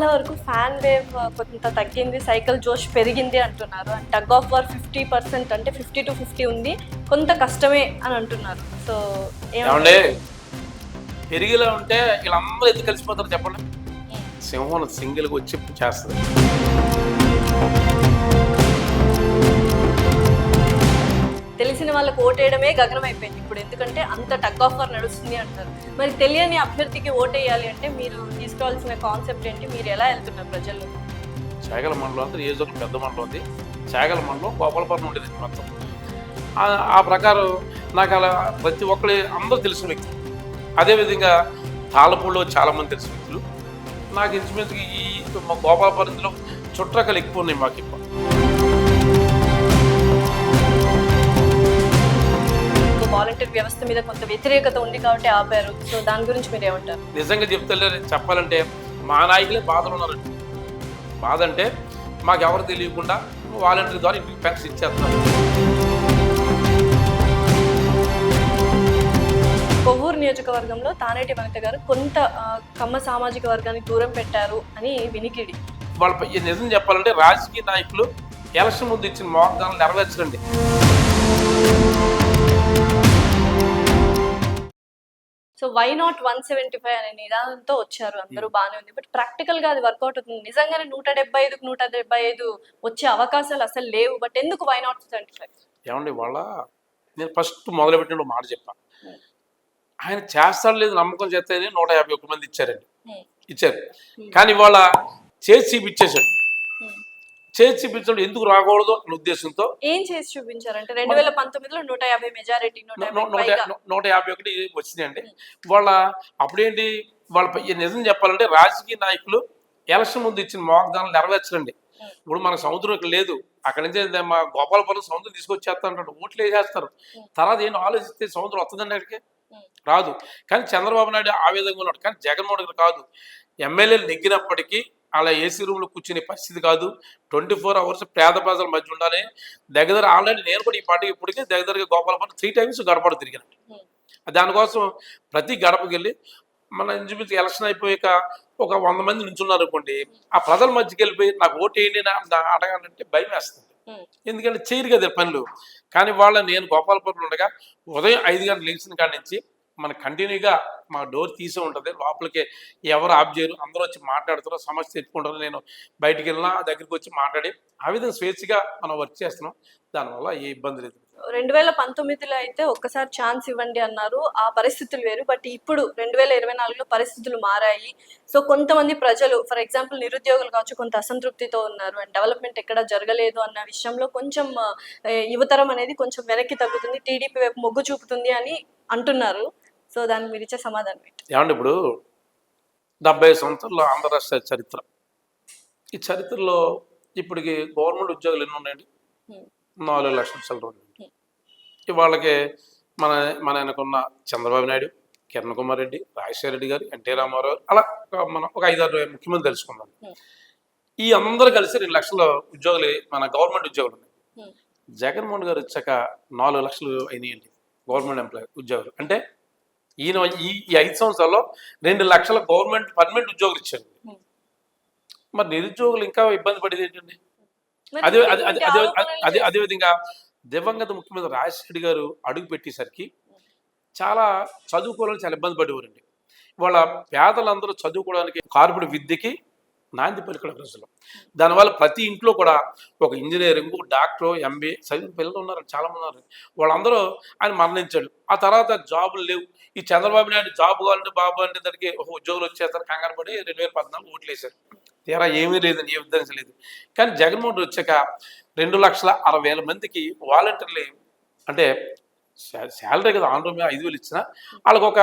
చాలా వరకు fan wave కొంత తగ్గింది, సైకిల్ జోష్ పెరిగింది అంటున్నారు. అండ్ టగ్ ఆఫ్ వార్ 50% అంటే 50-50 ఉంది, కొంత కష్టమే అని అంటున్నారు. సో ఏమంటే పెరిగిలా ఉంటే వీళ్ళందరూ ఎందుకు కలిసిపోతారు చెప్పండి. సింహం సింగిల్గా వచ్చి చేస్తుంది. తెలిసిన వాళ్ళకి ఓటేయడమే గగనం అయిపోయింది ఇప్పుడు, ఎందుకంటే అంత టగ్ ఆఫ్ వార్ నడుస్తుంది అంటారు. మరి తెలియని అభ్యర్థికి ఓటేయాలి అంటే మీరు తీసుకోవాల్సిన కాన్సెప్ట్ ఏంటి? మీరు ఎలా వెళ్తున్నారు ప్రజల్లో? చేగల మండలం అంటే ఏ జోన్ పెద్ద మండలం ఉంది. చేగల మండలం గోపాలపురం ఉండేది మొత్తం. ఆ ప్రకారం నాకు అలా ప్రతి ఒక్కరి అందరూ తెలిసిన వ్యక్తి. అదేవిధంగా తాళపూడిలో చాలామంది తెలిసిన వ్యక్తులు. నాకు ఇంచుమించుగా ఈ మా గోపాలపురంలో చుట్టరకలు ఎక్కువ ఉన్నాయి మాకు ఇప్పుడు. వాలంటీర్ వ్యవస్థ మీద కొంత వ్యతిరేకత ఉంది కాబట్టి ఆపారు. సో దాని గురించి మీరు ఏమంటారు? నిజంగా చెప్పాలంటే మా నాయకులే బాధలు ఉన్నారండి. బాధ అంటే మాకు ఎవరు తెలియకుండా వాలంటీర్ ద్వారా ఇంటికి పెన్షన్ ఇచ్చేస్తున్నారు. కొవ్వూరు నియోజకవర్గంలో తానేటి వనిత గారు కొంత కమ్మ సామాజిక వర్గానికి దూరం పెట్టారు అని వినికిడి. వాళ్ళ నిజం చెప్పాలంటే రాజకీయ నాయకులు ఎలక్షన్ ముందు ఇచ్చిన వాగ్దానాలు నెరవేర్చరండి. సో వై నాట్ 175 అనే నిదానంతో వచ్చారు, అందరూ బాగానే ఉంది. బట్ ప్రాక్టికల్ గా అది వర్కౌట్ అవుతుంది. నిజంగానే 175 వచ్చే అవకాశాలు అసలు లేవు. బట్ ఎందుకు వై నాట్ 75? ఏమండి నేను ఫస్ట్ మొదలుపెట్టిన మాట చెప్పాను, ఆయన చేస్తాడు లేదు నమ్మకం చేస్తే 151 మంది ఇచ్చారు. కానీ ఇవాళ చేసి చూపించేశాడు. చేసి చూపించడం ఎందుకు రాకూడదు అనే ఉద్దేశంతో ఏం చేసి చూపించారంటే 2019లో 150 మెజారిటీ 151 వచ్చినాయండి. అప్పుడేంటి నిజం చెప్పాలంటే రాజకీయ నాయకులు ఎలక్షన్ ముందు ఇచ్చిన వాగ్దానాలు నెరవేర్చరండి. ఇప్పుడు మనకు సముద్రం ఇక్కడ లేదు, అక్కడి నుంచి మా గోపాలపురం సముద్రం తీసుకొచ్చేస్తారంటాడు, ఓట్లు వేసేస్తారు. తర్వాత ఏంటి ఆలోచిస్తే సముద్రం వస్తుందండి, అక్కడికి రాదు. కానీ చంద్రబాబు నాయుడు ఆ విధంగా ఉన్నాడు. కానీ జగన్మోహన్ రెడ్డి కాదు, ఎమ్మెల్యేలు నెగ్గినప్పటికీ అలా ఏసీ రూమ్లో కూర్చునే పరిస్థితి కాదు. 24 అవర్స్ పేద ప్రజల మధ్య ఉండాలి. దగ్గర ఆల్రెడీ నేను కూడా ఈ పార్టీకి ఇప్పటికే దగ్గరగా గోపాలపురం 3 times గడపడ తిరిగాను. దానికోసం ప్రతి గడపకి వెళ్ళి మన ఇంచుమించు ఎలక్షన్ అయిపోయాక ఒక 100 మంది నుంచున్నారు అనుకోండి, ఆ ప్రజల మధ్యకి వెళ్ళిపోయి నాకు ఓటు వేయండి అడగాలంటే భయం వేస్తుంది. ఎందుకంటే చేయరు కదా పనులు. కానీ నేను గోపాలపురంలో ఉండగా ఉదయం 5 గంటలు లేచిన కాడి నుంచి మన కంటిన్యూగా మా డోర్ తీసే ఉంటుంది. లోపలికి ఎవరు ఆఫ్ చేయరు, అందరూ వచ్చి మాట్లాడుతారు, సమస్య తెచ్చుకుంటారు. నేను బయటికి వెళ్ళినా దగ్గరికి వచ్చి మాట్లాడి ఆ విధంగా స్వేచ్ఛగా మనం వర్క్ చేస్తున్నాం. దానివల్ల ఏ ఇబ్బంది లేదు. 2019లో అయితే ఒక్కసారి ఛాన్స్ ఇవ్వండి అన్నారు, ఆ పరిస్థితులు వేరు. బట్ ఇప్పుడు 2024లో పరిస్థితులు మారాయి. సో కొంతమంది ప్రజలు, ఫర్ ఎగ్జాంపుల్ నిరుద్యోగులు కావచ్చు, కొంత అసంతృప్తితో ఉన్నారు. అండ్ డెవలప్మెంట్ ఎక్కడ జరగలేదు అన్న విషయంలో కొంచెం యువతరం అనేది కొంచెం వెనక్కి తగ్గుతుంది, టీడీపీ వైపు మొగ్గు చూపుతుంది అని అంటున్నారు. సో దానికి మీరు ఇచ్చే సమాధానం ఏంటి? ఏమంటే ఇప్పుడు 70 సంవత్సరాల్లో ఆంధ్ర రాష్ట్ర చరిత్ర, ఈ చరిత్రలో ఇప్పటికి గవర్నమెంట్ ఉద్యోగులు ఎన్ని ఉన్నాయండి? 4 లక్షల చిల్లర. వాళ్ళకి మన ఆయనకున్న చంద్రబాబు నాయుడు, కిరణ్ కుమార్ రెడ్డి, రాజశేఖర రెడ్డి గారు, ఎన్టీ రామారావు, అలా మనం ఒక 5-6 ముఖ్యమంత్రి తెలుసుకుందాం. ఈ అందరూ కలిసి 2 లక్షల ఉద్యోగులు మన గవర్నమెంట్ ఉద్యోగులు ఉన్నాయి. జగన్మోహన్ గారు వచ్చాక 4 లక్షలు అయినాయండి గవర్నమెంట్ ఎంప్లాయీ ఉద్యోగులు. అంటే ఈయన ఈ 5 సంవత్సరాల్లో 2 లక్షల గవర్నమెంట్ పర్మనెంట్ ఉద్యోగులు ఇచ్చారు. మరి నిరుద్యోగులు ఇంకా ఇబ్బంది పడేది ఏంటండి? అదేవిధంగా దివంగత ముఖ్యమంత్రి రాజశేఖర గారు అడుగు పెట్టేసరికి చాలా చదువుకోవాలని చాలా ఇబ్బంది పడేవారండి. వాళ్ళ పేదలందరూ చదువుకోవడానికి కార్పొరేట్ విద్యకి నాంది పలికల ప్రజలు. దానివల్ల ప్రతి ఇంట్లో కూడా ఒక ఇంజనీరింగ్, డాక్టర్, ఎంబీఏ చదివిన పిల్లలు ఉన్నారు, చాలామంది ఉన్నారు. వాళ్ళందరూ ఆయన మరణించాడు. ఆ తర్వాత జాబులు లేవు. ఈ చంద్రబాబు నాయుడు జాబ్ కావాలంటే బాబు అంటే దానికి ఒక ఉద్యోగులు వచ్చేస్తారు, కంగారు పడి 2014 ఓట్లు వేశారు. తీరా ఏమీ లేదని, ఏ ఉద్దేశం లేదు. కానీ జగన్మోహన్ రెడ్డి వచ్చాక 2,60,000 మందికి వాలంటీర్లు, అంటే శాలరీ కదా ఆన్ రూమ్ 5,000 ఇచ్చినా వాళ్ళకి ఒక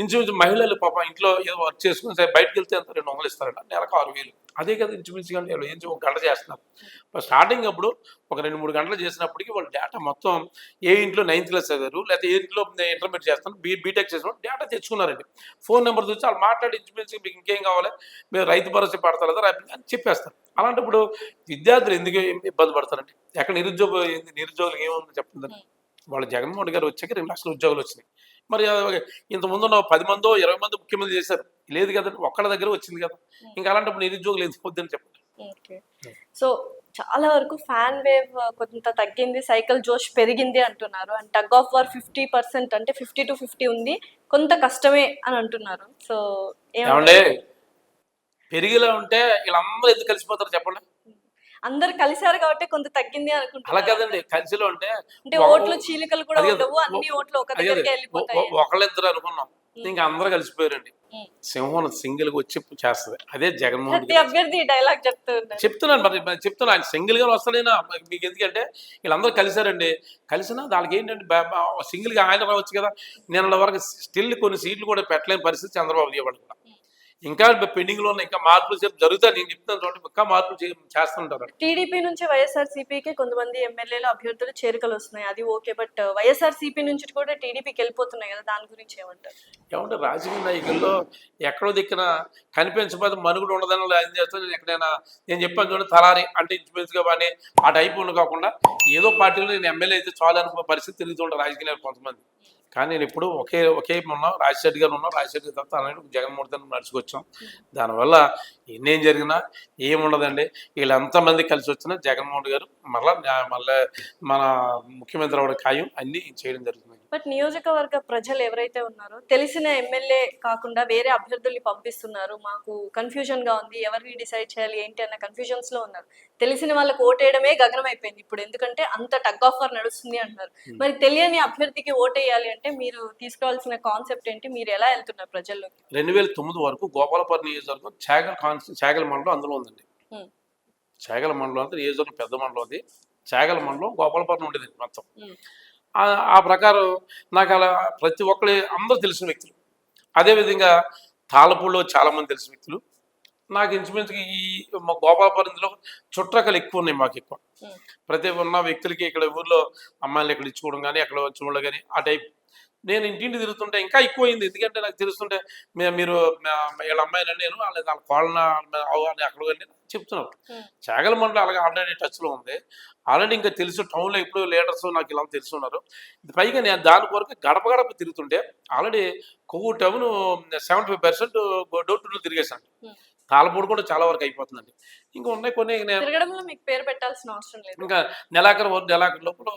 ఇంచుమించు మహిళలు పాపం ఇంట్లో ఏదో వర్క్ చేసుకుని సరే బయటకు వెళ్తే అంత 200 ఇస్తారంట, నెలకు 6,000. అదే కదా ఇంచుమించుగా ఒక గంట చేస్తున్నారు. స్టార్టింగ్ అప్పుడు ఒక 2-3 గంటలు చేసినప్పటికీ వాళ్ళు డేటా మొత్తం ఏ ఇంట్లో 9th క్లాస్ చదివారు, లేకపోతే ఏ ఇంట్లో ఇంటర్మీడియట్ చేస్తాను, బీటెక్ చేసిన డేటా తెచ్చుకున్నారండి. ఫోన్ నెంబర్ చూసి వాళ్ళు మాట్లాడి ఇంచుమించు మీకు ఇంకేం కావాలి, మీరు రైతు భరోసా పడతారు కదా అని చెప్పేస్తారు. అలాంటప్పుడు విద్యార్థులు ఎందుకు ఇబ్బంది పడతారండి? ఎక్కడ నిరుద్యోగులకు ఏముంది చెప్తుందని. వాళ్ళు జగన్మోహన్ గారు వచ్చాక 2 లక్షల ఉద్యోగులు వచ్చినాయి. మరి ఇంతకుముందు 10 మందో 20 మంది ముఖ్యమంత్రి చేశారు, లేదు కదండి, ఒక్కళ్ళ దగ్గర వచ్చింది కదా. ఇంకా అలాంటప్పుడు నిరుద్యోగులు ఎందుకు వద్దని చెప్పండి. ఓకే. సో చాలా వరకు ఫ్యాన్ వేవ్ కొంత తగ్గింది, సైకిల్ జోష్ పెరిగింది అంటున్నారు. అండ్ టగ్ ఆఫ్ వార్ 50% అంటే 50-50 ఉంది, కొంత కష్టమే అని అంటున్నారు. సో ఏమంటే పెరిగిలా ఉంటే వీళ్ళందరూ ఎందుకు కలిసిపోతారు చెప్పండి. అందరు కలిశారు కాబట్టి కొంత తగ్గింది అలా అనుకుంటున్నారు. కదండి, కలిసిలో ఉంటే అంటే ఓట్లు చీలికలు కూడా అది ఉండవు, అన్ని ఓట్లు ఒక అది దగ్గరికి వెళ్ళిపోతాయి. ఒకళ్ళిద్దరు అనుకున్నాం, ఇంకా అందరూ కలిసిపోయారండి. సింహం సింగిల్ గా వచ్చి చేస్తుంది. అదే జగన్మోహన్ ప్రతి అభ్యర్థి డైలాగ్ చెప్తూ ఉన్నారు. చెప్తున్నాను, మరి చెప్తున్నా, ఆయన సింగిల్ గా వస్తాడైనా మీకు ఎందుకంటే వీళ్ళందరూ కలిసారండి. కలిసినా దానికి ఏంటంటే సింగిల్ గా ఆయన రావచ్చు కదా. నేను వరకు స్టిల్ కొన్ని సీట్లు కూడా పెట్టలేని పరిస్థితి చంద్రబాబు చేయబడి కూడా. ఇంకా పెండింగ్ లో ఉన్న ఇంకా మార్పులు జరుగుతాయి. నేను చెప్తాను చూడండి, ఇంకా మార్పులు చేస్తుంటారు. టీడీపీ నుంచి వైఎస్ఆర్సీపీకి కొంతమంది ఎమ్మెల్యేలు అభ్యర్థులు చేరికలు వస్తున్నాయి, అది ఓకే. బట్ వైఎస్ఆర్సీపీ నుంచి కూడా టీడీపీకి వెళ్ళిపోతున్నాయి కదా, దాని గురించి ఏమంటారు? ఏమంటే రాజకీయ నాయకుల్లో ఎక్కడో దిక్కున కనిపించబోతే మనుగుడు ఉండదని ఏం చేస్తాను. ఎక్కడైనా నేను చెప్పాను చూడండి, తలారి అంటే ఇంచుమించుగా బాగానే ఆ టైపు ఉన్న కాకుండా ఏదో పార్టీలో నేను ఎమ్మెల్యే అయితే చాలు అనుకో పరిస్థితి తిరుగుతుంటారు రాజకీయ నాయకులు కొంతమంది. కానీ నేను ఇప్పుడు ఒకే ఉన్నాం, రాజశేఖర్ గారు ఉన్నాం, రాజశేఖర్ గారి తర్వాత అలాంటి జగన్మోహన్ గారిని నడుచుకొచ్చాం. దానివల్ల ఎన్నేం జరిగినా ఏముండదండి. వీళ్ళంతమంది కలిసి వచ్చినా జగన్మోహన్ గారు మళ్ళీ మన ముఖ్యమంత్రి అవడం ఖాయం, అన్నీ చేయడం జరుగుతుంది. బట్ నియోజకవర్గ ప్రజలు ఎవరైతే ఉన్నారో తెలిసిన ఎమ్మెల్యే కాకుండా వేరే అభ్యర్థుల్ని పంపిస్తున్నారు, మాకు కన్ఫ్యూజన్ గా ఉంది, ఎవరిని డిసైడ్ చేయాలి ఏంటి అన్న కన్ఫ్యూజన్స్ లో ఉన్నారు. తెలిసిన వాళ్ళకి ఓటేయడమే గగనం అయిపోయింది ఇప్పుడు, ఎందుకంటే అంత టగ్ ఆఫ్ వార్ నడుస్తుంది అంటున్నారు. మరి తెలియని అభ్యర్థికి ఓటేయాలి అంటే మీరు తీసుకోవాల్సిన కాన్సెప్ట్ ఏంటి, మీరు ఎలా వెళ్తున్నారు ప్రజల్లోకి? 2009 వరకు గోపాలపురం నియోజకవర్గం చాగల మండలం అందులో ఉందండి. చాగల మండలం అంటే నియోజకవర్గం పెద్ద మండలం, అది చాగల మండలం గోపాలపురం ఉండేది మొత్తం. ఆ ప్రకారం నాకు అలా ప్రతి ఒక్కరి అందరూ తెలిసిన వ్యక్తులు. అదేవిధంగా తాళపూడిలో చాలామంది తెలిసిన వ్యక్తులు. నాకు ఇంచుమించుగా ఈ గోపాలపురంలో చుట్టకలు ఎక్కువ ఉన్నాయి మాకు ఎక్కువ. ప్రతి ఉన్న వ్యక్తులకి ఇక్కడ ఊర్లో అమ్మాయిలు ఇక్కడ ఇచ్చుకోవడం కానీ, అక్కడ వచ్చి కానీ ఆ టైప్. నేను ఇంటింటి తిరుగుతుంటే ఇంకా ఎక్కువైంది, ఎందుకంటే నాకు తెలుస్తుంటే మీరు వీళ్ళ అమ్మాయిలని నేను వాళ్ళ కోళ్ళని అక్కడ వెళ్ళి చెప్తున్నారు. చాగల మండలం అలాగే ఆల్రెడీ టచ్లో ఉంది. ఆల్రెడీ ఇంకా తెలుసు టౌన్లో ఇప్పుడు లీడర్స్ నాకు ఇలా తెలుసున్నారు. పైగా నేను దాని కొరకు గడప తిరుగుతుంటే already Kovvur town 75% door to door తిరిగేసాను. తాళపూడి కూడా చాలా వరకు అయిపోతుందండి. ఇంకా ఉన్నాయి కొన్ని తిరగడంలో మీకు పేరు పెట్టాల్సిన అవసరం లేదు. ఇంకా నెలాఖరు లోపల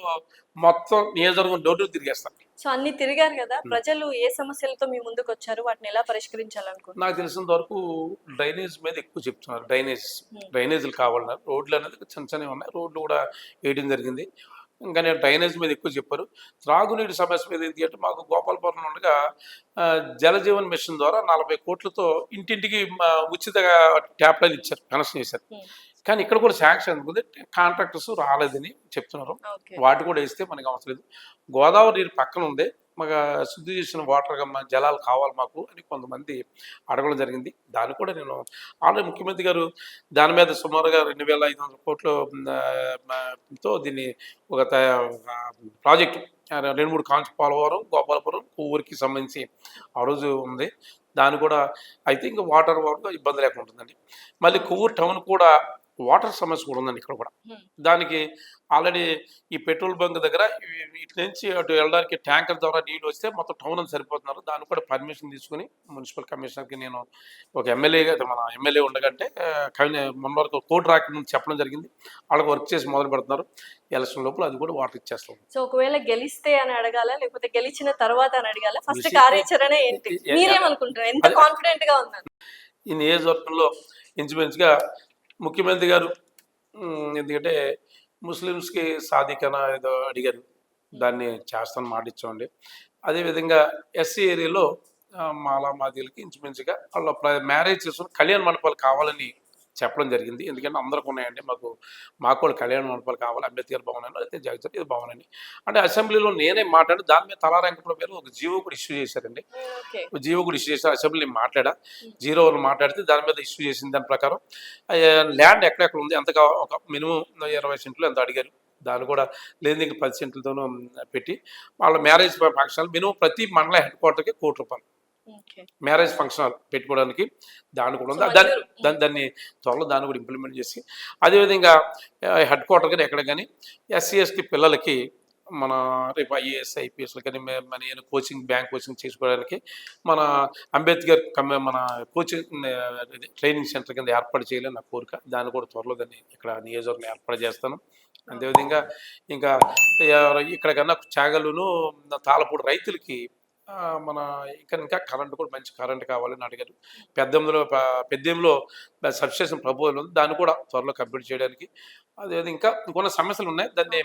మొత్తం నియోజకవర్గం డోర్ టు డోర్ తిరిగేస్తాను. సో అన్ని తిరిగారు కదా, ప్రజలు ఏ సమస్యలతో మీ ముందుకు వచ్చారు, వాటిని ఎలా పరిష్కరించాలనుకుంటున్నారు? నాకు తెలిసినంత వరకు డ్రైనేజ్ మీద ఎక్కువ చెప్తున్నారు. డ్రైనేజీలు కావాలన్నారు. రోడ్లు అనేది చిన్నవి ఉన్నాయి, రోడ్లు కూడా వేయడం జరిగింది. ఇంకా నేను డ్రైనేజ్ మీద ఎక్కువ చెప్పారు. త్రాగునీటి సమస్య మీద ఏంటి అంటే మాకు గోపాలపురం ఉండగా జలజీవన్ మిషన్ ద్వారా 40 కోట్లతో ఇంటింటికి ఉచితంగా ట్యాప్ లైన్ ఇచ్చారు, కనెక్షన్ చేశారు. కానీ ఇక్కడ కూడా శాంక్షన్ అనుకుంది, కాంట్రాక్టర్స్ రాలేదని చెప్తున్నారు. వాటి కూడా వేస్తే మనకి అవసరం లేదు. గోదావరి నీరు పక్కన ఉంది, మాకు శుద్ధి చేసిన వాటర్ జలాలు కావాలి మాకు అని కొంతమంది అడగడం జరిగింది. దాన్ని కూడా నేను ఆల్రెడీ ముఖ్యమంత్రి గారు దాని మీద సుమారుగా 2,500 కోట్లతో దీన్ని ఒక ప్రాజెక్టు 2-3 కాన్స్ పోలవరం, గోపాలపురం, కొవ్వూరికి సంబంధించి ఆ రోజు ఉంది. దాన్ని కూడా అయితే ఇంకా వాటర్ ఇబ్బంది లేకుండా ఉంటుందండి. మళ్ళీ కొవ్వూరు టౌన్ కూడా వాటర్ సమస్య కూడా ఉందండి ఇక్కడ కూడా. దానికి ఆల్రెడీ ఈ పెట్రోల్ బంక్ దగ్గర ఇటు నుంచి అటు వెళ్ళడానికి ట్యాంకర్ ద్వారా నీళ్ళు వస్తే మొత్తం టౌన్ అని సరిపోతున్నారు. దానికి కూడా పర్మిషన్ తీసుకుని మున్సిపల్ కమిషనర్కి నేను ఒక మన ఎమ్మెల్యే ఉండకంటే మొన్న వరకు కోర్టు రాకముందు చెప్పడం జరిగింది. వాళ్ళకి వర్క్ చేసి మొదలు పెడుతున్నారు. ఎలక్షన్ లోపల అది కూడా వాటర్ ఇచ్చేస్తాం. సో ఒకవేళ గెలిస్తే అని అడగాల, లేకపోతే గెలిచిన తర్వాత అని అడగాల, ఫస్ట్ కార్యాచరణ ఏంటి, మీరేమనుకుంటారు, ఎంత కాన్ఫిడెంట్ గా ఉన్నారు? ఈ నియోజకవర్గంలో ఇంచుమించుగా ముఖ్యమంత్రి గారు ఎందుకంటే ముస్లిమ్స్కి సాధికన ఏదో అడిగారు, దాన్ని చేస్తాను మాట ఇచ్చామండి. అదేవిధంగా ఎస్సీ ఏరియాలో మాదిలకి ఇంచుమించుగా వాళ్ళ మ్యారేజ్ చేసుకుని కళ్యాణ మండపాలు కావాలని చెప్పడం జరిగింది. ఎందుకంటే అందరికి ఉన్నాయండి, మాకు కూడా కళ్యాణ మండపాలు కావాలి, అంబేద్కర్ భవన్ అని, అయితే జగజ్జోతి ఇది భవన్ అని. అంటే అసెంబ్లీలో నేనే మాట్లాడి దాని మీద తలారంకపురం పేరు ఒక జీవో కూడా ఇష్యూ చేశారండి. జీవో కూడా ఇష్యూ చేశారు. అసెంబ్లీ మాట్లాడా, 0 మాట్లాడితే దాని మీద ఇష్యూ చేసింది. దాని ప్రకారం ల్యాండ్ ఎక్కడెక్కడ ఉంది, ఎంత ఒక మినిమం 20 సెంట్లు ఎంత అడిగారు. దాన్ని కూడా లేదు ఇంకా 10 సెంట్లతోనూ పెట్టి వాళ్ళ మ్యారేజ్ ఫంక్షన్ మినిమం ప్రతి మండల హెడ్ క్వార్టర్కి ₹1,00,00,000 మ్యారేజ్ ఫంక్షన్ హాల్ పెట్టుకోవడానికి దాన్ని కూడా ఉంది. దాన్ని త్వరలో దాన్ని కూడా ఇంప్లిమెంట్ చేసి, అదేవిధంగా హెడ్ క్వార్టర్ కానీ ఎక్కడ కానీ ఎస్సీ ఎస్టీ పిల్లలకి మన రేపు ఐఏఎస్ ఐపీఎస్లు కానీ మన నేను బ్యాంక్ కోచింగ్ చేసుకోవడానికి మన అంబేద్కర్ మన కోచింగ్ ట్రైనింగ్ సెంటర్ కింద ఏర్పాటు చేయాలని నా కోరిక. దాన్ని కూడా త్వరలో దాన్ని ఇక్కడ నియోజకవర్గంలో ఏర్పాటు చేస్తాను. అంతేవిధంగా ఇంకా ఇక్కడ కన్నా చాగలును తాళపూడి రైతులకి మన ఇంకా కరెంట్ కూడా మంచి కరెంట్ కావాలని అడిగారు. పెద్దేములో సబ్స్టేషన్ ప్రపోజల్ ఉంది, దాన్ని కూడా త్వరలో కంప్లీట్ చేయడానికి. అదేవిధంగా ఇంకా ఇంకొన్న సమస్యలు ఉన్నాయి. దాన్ని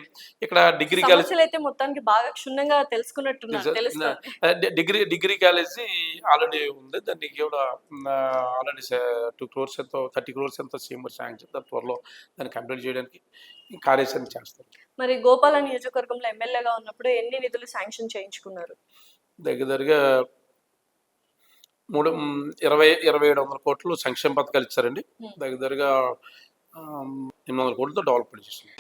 ఇక్కడ డిగ్రీ కాలేజ్ సమస్యలు అయితే మొత్తానికి బాగా క్షుణ్ణంగా తెలుసుకున్నట్టున్నారు, తెలుస్తుంది. డిగ్రీ కాలేజీ ఆల్రెడీ ఉంది. దాన్ని కూడా ఆల్రెడీ 2 crores ఎంతో 30 crores ఎంతో సీఎం శాంక్షన్, దాని త్వరలో దాన్ని కంప్లీట్ చేయడానికి కార్యాచరణ చేస్తారు. మరి గోపాల నియోజకవర్గంలో ఎమ్మెల్యేగా ఉన్నప్పుడు ఎన్ని నిధులు శాంక్షన్ చేయించుకున్నారు? దగ్గరగా 2700 కోట్లు సంక్షేమ పథకాలు ఇచ్చారండి. దగ్గరగా 800 కోట్లతో డెవలప్మెంట్ చేస్తున్నారు.